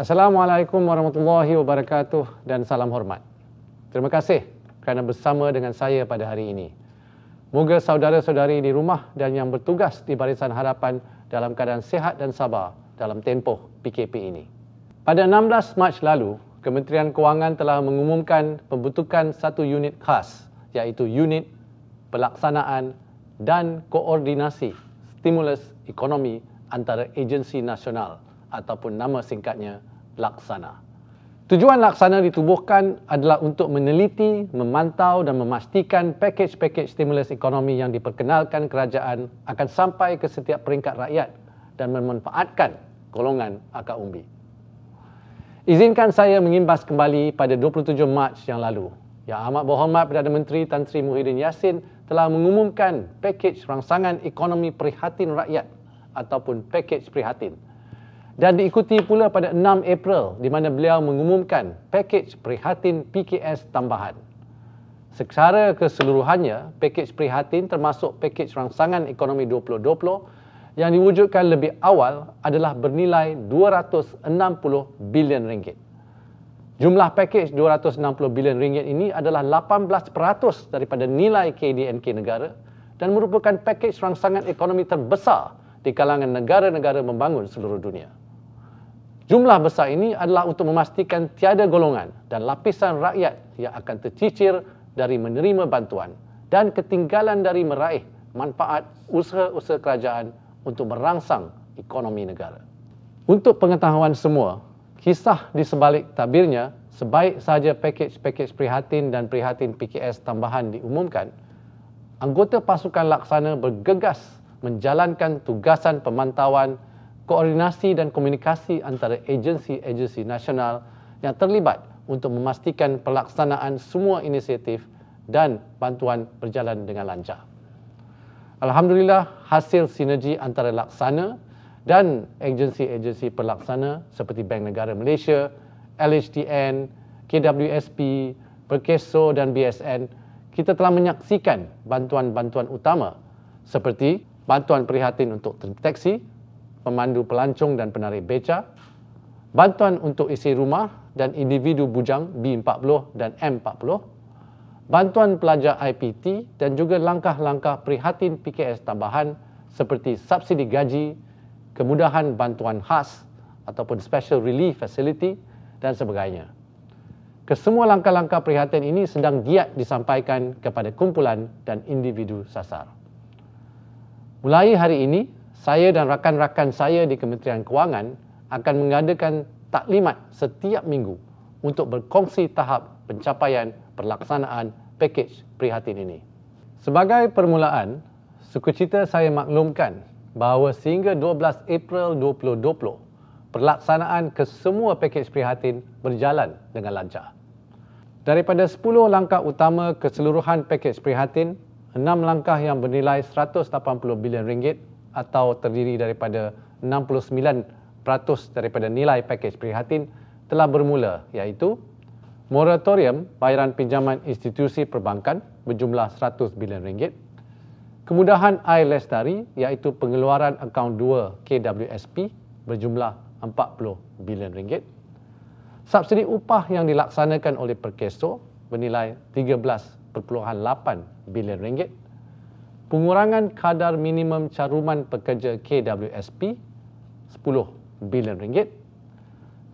Assalamualaikum warahmatullahi wabarakatuh dan salam hormat. Terima kasih kerana bersama dengan saya pada hari ini. Moga saudara-saudari di rumah dan yang bertugas di Barisan Harapan dalam keadaan sihat dan sabar dalam tempoh PKP ini. Pada 16 Mac lalu, Kementerian Kewangan telah mengumumkan pembentukan satu unit khas, iaitu Unit Pelaksanaan dan Koordinasi Stimulus Ekonomi antara agensi nasional ataupun nama singkatnya Laksana. Tujuan Laksana ditubuhkan adalah untuk meneliti, memantau dan memastikan pakej-pakej stimulus ekonomi yang diperkenalkan kerajaan akan sampai ke setiap peringkat rakyat dan memanfaatkan golongan akar umbi. Izinkan saya mengimbas kembali pada 27 Mac yang lalu. Yang amat berhormat Perdana Menteri Tan Sri Muhyiddin Yassin telah mengumumkan pakej rangsangan ekonomi prihatin rakyat ataupun pakej prihatin. Dan diikuti pula pada 6 April di mana beliau mengumumkan pakej prihatin PKS tambahan. Secara keseluruhannya, pakej prihatin termasuk pakej rangsangan ekonomi 2020 yang diwujudkan lebih awal adalah bernilai 260 bilion ringgit. Jumlah pakej 260 bilion ringgit ini adalah 18% daripada nilai KDNK negara dan merupakan pakej rangsangan ekonomi terbesar di kalangan negara-negara membangun seluruh dunia. Jumlah besar ini adalah untuk memastikan tiada golongan dan lapisan rakyat yang akan tercicir dari menerima bantuan dan ketinggalan dari meraih manfaat usaha-usaha kerajaan untuk merangsang ekonomi negara. Untuk pengetahuan semua, kisah di sebalik tabirnya, sebaik sahaja pakej-pakej prihatin dan prihatin PKS tambahan diumumkan, anggota pasukan Laksana bergegas menjalankan tugasan pemantauan, koordinasi dan komunikasi antara agensi-agensi nasional yang terlibat untuk memastikan pelaksanaan semua inisiatif dan bantuan berjalan dengan lancar. Alhamdulillah, hasil sinergi antara Laksana dan agensi-agensi pelaksana seperti Bank Negara Malaysia, LHDN, KWSP, Perkeso dan BSN, kita telah menyaksikan bantuan-bantuan utama seperti bantuan prihatin untuk deteksi, pemandu pelancong dan penarik beca, bantuan untuk isi rumah dan individu bujang B40 dan M40, bantuan pelajar IPT dan juga langkah-langkah prihatin PKS tambahan seperti subsidi gaji, kemudahan bantuan khas ataupun Special Relief Facility dan sebagainya. Kesemua langkah-langkah prihatin ini sedang giat disampaikan kepada kumpulan dan individu sasar. Mulai hari ini, saya dan rakan-rakan saya di Kementerian Kewangan akan mengadakan taklimat setiap minggu untuk berkongsi tahap pencapaian pelaksanaan pakej prihatin ini. Sebagai permulaan, sukacita saya maklumkan bahawa sehingga 12 April 2020, pelaksanaan kesemua pakej prihatin berjalan dengan lancar. Daripada 10 langkah utama keseluruhan pakej prihatin, 6 langkah yang bernilai 180 bilion ringgit atau terdiri daripada 69% daripada nilai pakej prihatin telah bermula, iaitu moratorium bayaran pinjaman institusi perbankan berjumlah 100 bilion ringgit, kemudahan air lestari iaitu pengeluaran akaun 2 KWSP berjumlah 40 bilion ringgit, subsidi upah yang dilaksanakan oleh Perkeso bernilai 13.8 bilion ringgit, pengurangan kadar minimum caruman pekerja KWSP 10 bilion ringgit,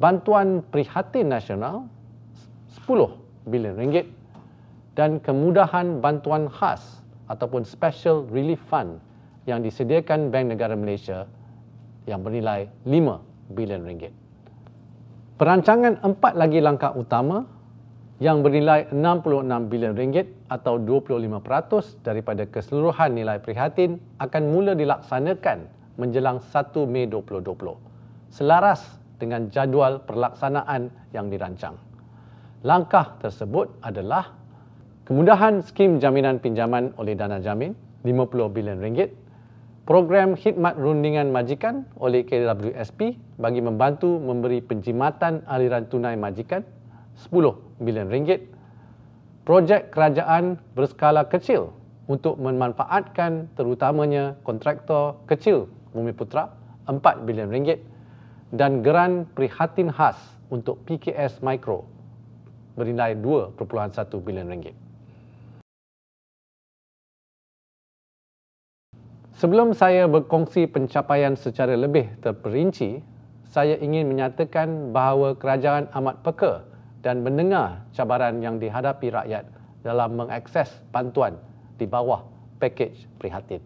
bantuan prihatin nasional 10 bilion ringgit dan kemudahan bantuan khas ataupun Special Relief Fund yang disediakan Bank Negara Malaysia yang bernilai 5 bilion ringgit. Perancangan 4 lagi langkah utama yang bernilai 66 bilion ringgit atau 25% daripada keseluruhan nilai prihatin akan mula dilaksanakan menjelang 1 Mei 2020, selaras dengan jadual pelaksanaan yang dirancang. Langkah tersebut adalah kemudahan skim jaminan pinjaman oleh Dana Jamin 50 bilion ringgit, program khidmat rundingan majikan oleh KWSP bagi membantu memberi penjimatan aliran tunai majikan 10 bilion ringgit, projek kerajaan berskala kecil untuk memanfaatkan terutamanya kontraktor kecil Bumi Putra 4 bilion ringgit dan geran prihatin khas untuk PKS Mikro bernilai 2.1 bilion ringgit. Sebelum saya berkongsi pencapaian secara lebih terperinci, saya ingin menyatakan bahawa kerajaan amat peka dan mendengar cabaran yang dihadapi rakyat dalam mengakses bantuan di bawah pakej prihatin.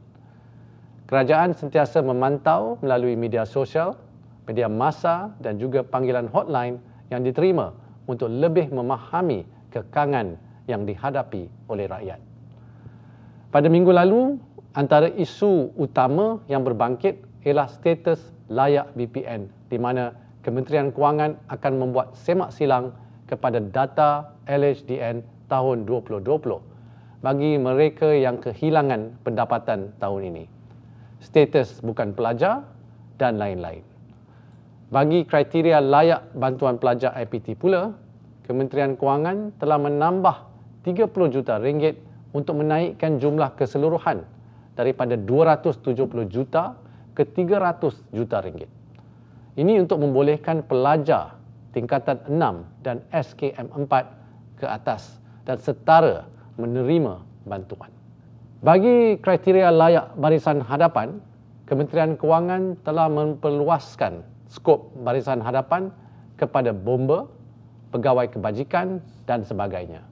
Kerajaan sentiasa memantau melalui media sosial, media massa dan juga panggilan hotline yang diterima untuk lebih memahami kekangan yang dihadapi oleh rakyat. Pada minggu lalu, antara isu utama yang berbangkit ialah status layak BPN di mana Kementerian Kewangan akan membuat semak silang kepada data LHDN tahun 2020 bagi mereka yang kehilangan pendapatan tahun ini. Status bukan pelajar dan lain-lain. Bagi kriteria layak bantuan pelajar IPT pula, Kementerian Kewangan telah menambah 30 juta ringgit untuk menaikkan jumlah keseluruhan daripada 270 juta ke 300 juta ringgit. Ini untuk membolehkan pelajar tingkatan 6 dan SKM 4 ke atas dan setara menerima bantuan. Bagi kriteria layak Barisan Hadapan, Kementerian Kewangan telah memperluaskan skop Barisan Hadapan kepada bomba, pegawai kebajikan dan sebagainya.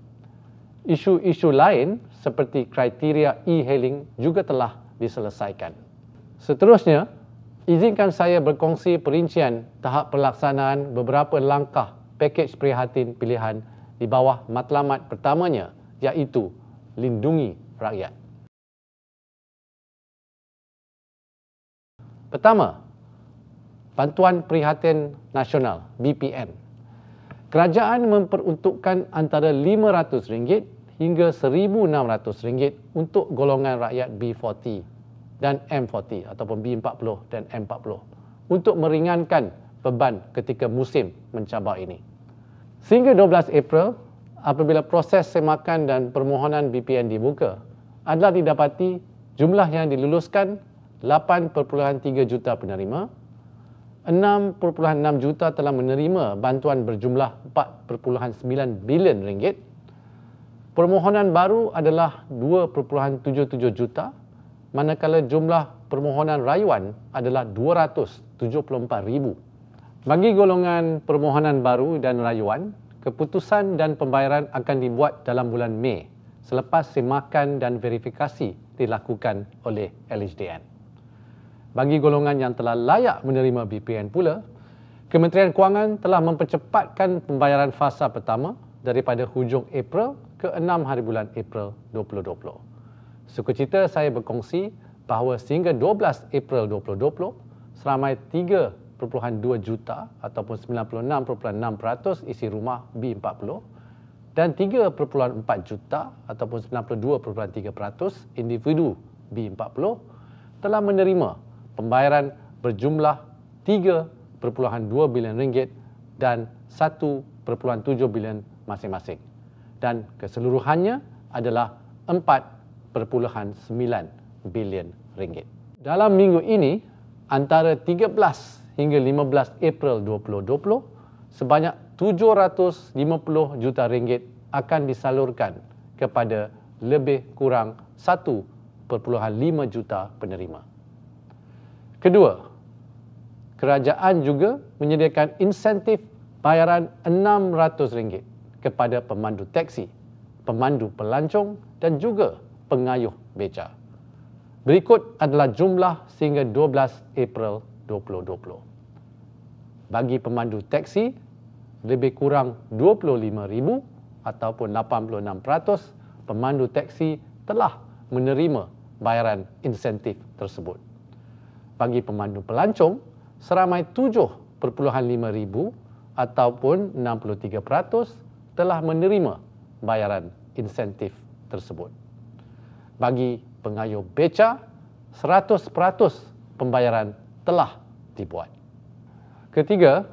Isu-isu lain seperti kriteria e-hailing juga telah diselesaikan. Seterusnya, izinkan saya berkongsi perincian tahap pelaksanaan beberapa langkah pakej prihatin pilihan di bawah matlamat pertamanya, iaitu lindungi rakyat. Pertama, Bantuan Prihatin Nasional (BPN). Kerajaan memperuntukkan antara RM500 hingga RM1,600 untuk golongan rakyat B40 dan M40 ataupun B40 dan M40 untuk meringankan beban ketika musim mencabar ini. Sehingga 12 April, apabila proses semakan dan permohonan BPN dibuka, adalah didapati jumlah yang diluluskan 8.3 juta penerima, 6.6 juta telah menerima bantuan berjumlah 4.9 bilion ringgit. Permohonan baru adalah 2.77 juta, manakala jumlah permohonan rayuan adalah 274,000. Bagi golongan permohonan baru dan rayuan, keputusan dan pembayaran akan dibuat dalam bulan Mei selepas semakan dan verifikasi dilakukan oleh LHDN. Bagi golongan yang telah layak menerima BPN pula, Kementerian Kewangan telah mempercepatkan pembayaran fasa pertama daripada hujung April ke 6 hari bulan April 2020. Sukacita saya berkongsi bahawa sehingga 12 April 2020, seramai 3.2 juta ataupun 96.6% isi rumah B40 dan 3.4 juta ataupun 92.3% individu B40 telah menerima pembayaran berjumlah 3.2 bilion ringgit dan 1.7 bilion masing-masing. Dan keseluruhannya adalah 4.9 bilion ringgit. Dalam minggu ini, antara 13 hingga 15 April 2020, sebanyak 750 juta ringgit akan disalurkan kepada lebih kurang 1.5 juta penerima. Kedua, kerajaan juga menyediakan insentif bayaran RM600 kepada pemandu teksi, pemandu pelancong dan juga pengayuh beca. Berikut adalah jumlah sehingga 12 April 2020. Bagi pemandu teksi, lebih kurang 25,000 ataupun 86% pemandu teksi telah menerima bayaran insentif tersebut. Bagi pemandu pelancong, seramai 7.5 ribu ataupun 63% telah menerima bayaran insentif tersebut. Bagi pengayuh beca, 100% pembayaran telah dibuat. Ketiga,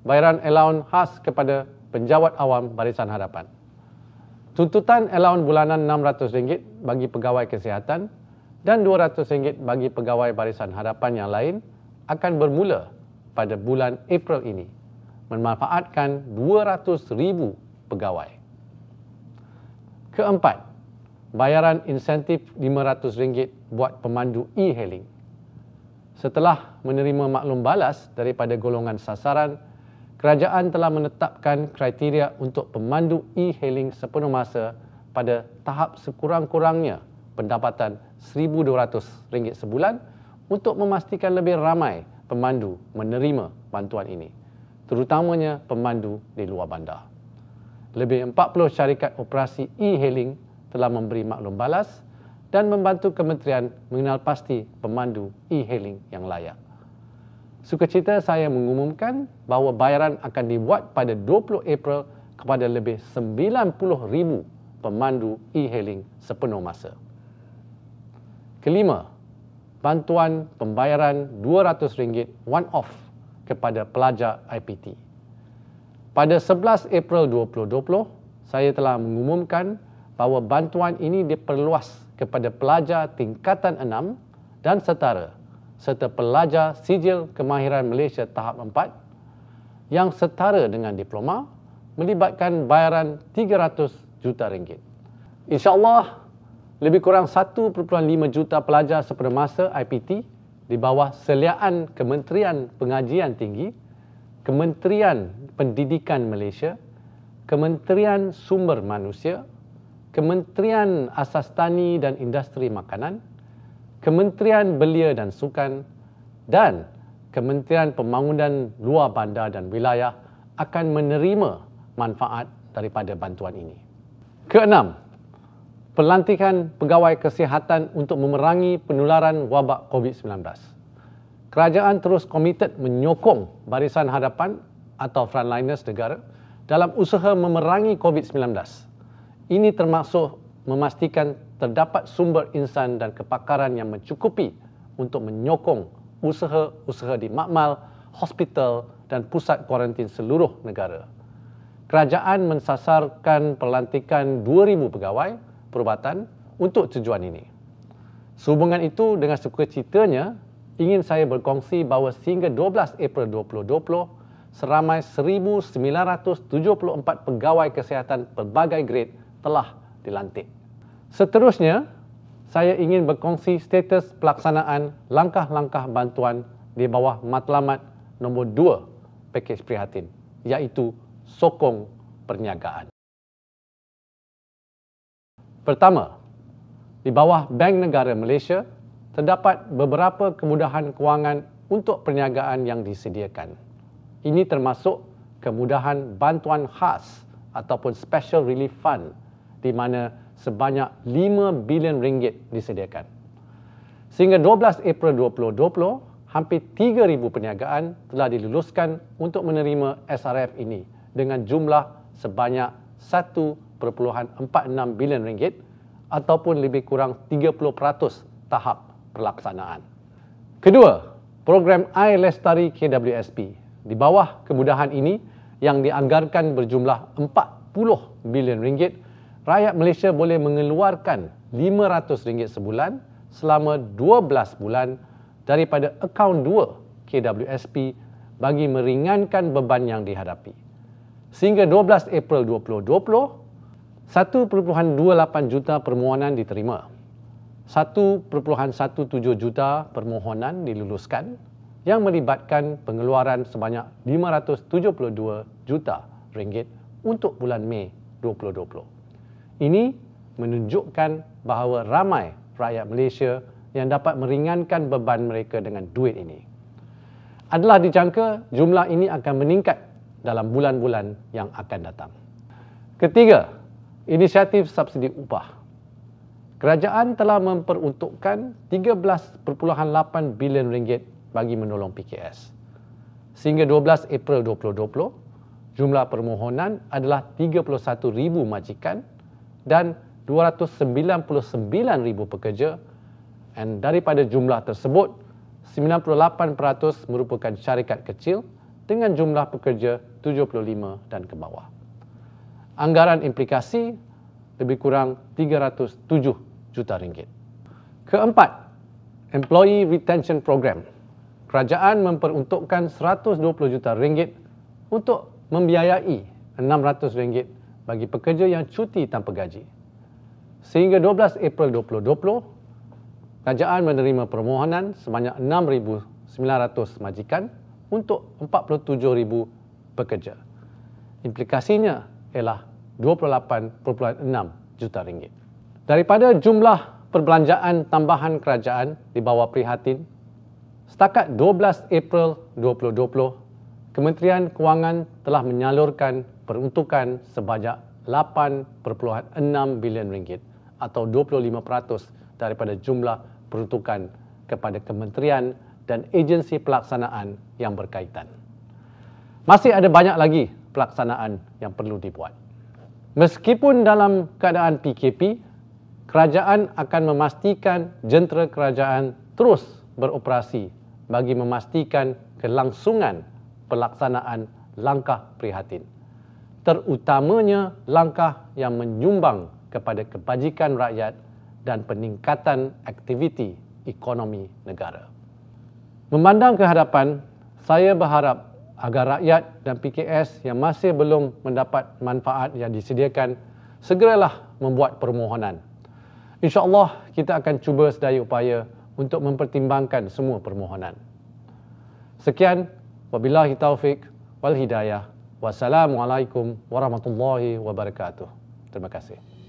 bayaran allowance khas kepada penjawat awam Barisan Hadapan. Tuntutan allowance bulanan RM600 bagi pegawai kesihatan dan RM200 bagi pegawai Barisan Hadapan yang lain akan bermula pada bulan April ini memanfaatkan 200,000 pegawai. Keempat, bayaran insentif RM500 buat pemandu e-hailing. Setelah menerima maklum balas daripada golongan sasaran, kerajaan telah menetapkan kriteria untuk pemandu e-hailing sepenuh masa pada tahap sekurang-kurangnya pendapatan RM1,200 sebulan untuk memastikan lebih ramai pemandu menerima bantuan ini, terutamanya pemandu di luar bandar. Lebih 40 syarikat operasi e-hailing telah memberi maklum balas dan membantu kementerian mengenal pasti pemandu e-hailing yang layak. Sukacita saya mengumumkan bahawa bayaran akan dibuat pada 20 April kepada lebih 90,000 pemandu e-hailing sepenuh masa. Kelima, bantuan pembayaran RM200 one-off kepada pelajar IPT. Pada 11 April 2020, saya telah mengumumkan bahawa bantuan ini diperluas kepada pelajar tingkatan 6 dan setara serta pelajar sijil kemahiran Malaysia tahap 4 yang setara dengan diploma melibatkan bayaran RM300 juta. InsyaAllah, lebih kurang 1.5 juta pelajar sepenuh masa IPT di bawah seliaan Kementerian Pengajian Tinggi, Kementerian Pendidikan Malaysia, Kementerian Sumber Manusia, Kementerian Asas Tani dan Industri Makanan, Kementerian Belia dan Sukan dan Kementerian Pembangunan Luar Bandar dan Wilayah akan menerima manfaat daripada bantuan ini. Keenam, pelantikan pegawai kesihatan untuk memerangi penularan wabak COVID-19. Kerajaan terus komited menyokong barisan hadapan atau frontliners negara dalam usaha memerangi COVID-19. Ini termasuk memastikan terdapat sumber insan dan kepakaran yang mencukupi untuk menyokong usaha-usaha di makmal, hospital dan pusat kuarantin seluruh negara. Kerajaan mensasarkan pelantikan 2,000 pegawai perubatan untuk tujuan ini. Sehubungan itu, dengan sukacitanya, ingin saya berkongsi bahawa sehingga 12 April 2020, seramai 1,974 pegawai kesihatan pelbagai grade telah dilantik. Seterusnya, saya ingin berkongsi status pelaksanaan langkah-langkah bantuan di bawah matlamat nombor 2 pakej prihatin, iaitu sokong perniagaan. Pertama, di bawah Bank Negara Malaysia, terdapat beberapa kemudahan kewangan untuk perniagaan yang disediakan. Ini termasuk kemudahan bantuan khas ataupun Special Relief Fund di mana sebanyak RM5 bilion disediakan. Sehingga 12 April 2020, hampir 3,000 perniagaan telah diluluskan untuk menerima SRF ini dengan jumlah sebanyak RM1.46 bilion ataupun lebih kurang 30% tahap pelaksanaan. Kedua, program Air Lestari KWSP. Di bawah kemudahan ini yang dianggarkan berjumlah RM40 bilion, rakyat Malaysia boleh mengeluarkan RM500 sebulan selama 12 bulan daripada akaun 2 KWSP bagi meringankan beban yang dihadapi. Sehingga 12 April 2020, 1.28 juta permohonan diterima. 1.17 juta permohonan diluluskan yang melibatkan pengeluaran sebanyak RM572 juta untuk bulan Mei 2020. Ini menunjukkan bahawa ramai rakyat Malaysia yang dapat meringankan beban mereka dengan duit ini. Adalah dijangka jumlah ini akan meningkat dalam bulan-bulan yang akan datang. Ketiga, inisiatif subsidi upah. Kerajaan telah memperuntukkan RM13.8 bilion bagi menolong PKS. Sehingga 12 April 2020, jumlah permohonan adalah 31,000 majikan dan 299,000 pekerja, dan daripada jumlah tersebut, 98% merupakan syarikat kecil dengan jumlah pekerja 75 dan ke bawah. Anggaran implikasi lebih kurang RM307 juta. Keempat, Employee Retention Program. kerajaan memperuntukkan 120 juta ringgit untuk membiayai RM600 bagi pekerja yang cuti tanpa gaji. Sehingga 12 April 2020, kerajaan menerima permohonan sebanyak 6,900 majikan untuk 47,000 pekerja. Implikasinya ialah 28.6 juta ringgit. Daripada jumlah perbelanjaan tambahan kerajaan di bawah prihatin, setakat 12 April 2020, Kementerian Kewangan telah menyalurkan peruntukan sebanyak 8.6 bilion ringgit atau 25% daripada jumlah peruntukan kepada kementerian dan agensi pelaksanaan yang berkaitan. Masih ada banyak lagi pelaksanaan yang perlu dibuat. Meskipun dalam keadaan PKP, kerajaan akan memastikan jentera kerajaan terus beroperasi bagi memastikan kelangsungan pelaksanaan langkah prihatin, terutamanya langkah yang menyumbang kepada kebajikan rakyat dan peningkatan aktiviti ekonomi negara. Memandang ke hadapan, saya berharap agar rakyat dan PKS yang masih belum mendapat manfaat yang disediakan segeralah membuat permohonan. InsyaAllah kita akan cuba sedaya upaya untuk mempertimbangkan semua permohonan. Sekian, wabillahi taufik wal hidayah. Wassalamualaikum warahmatullahi wabarakatuh. Terima kasih.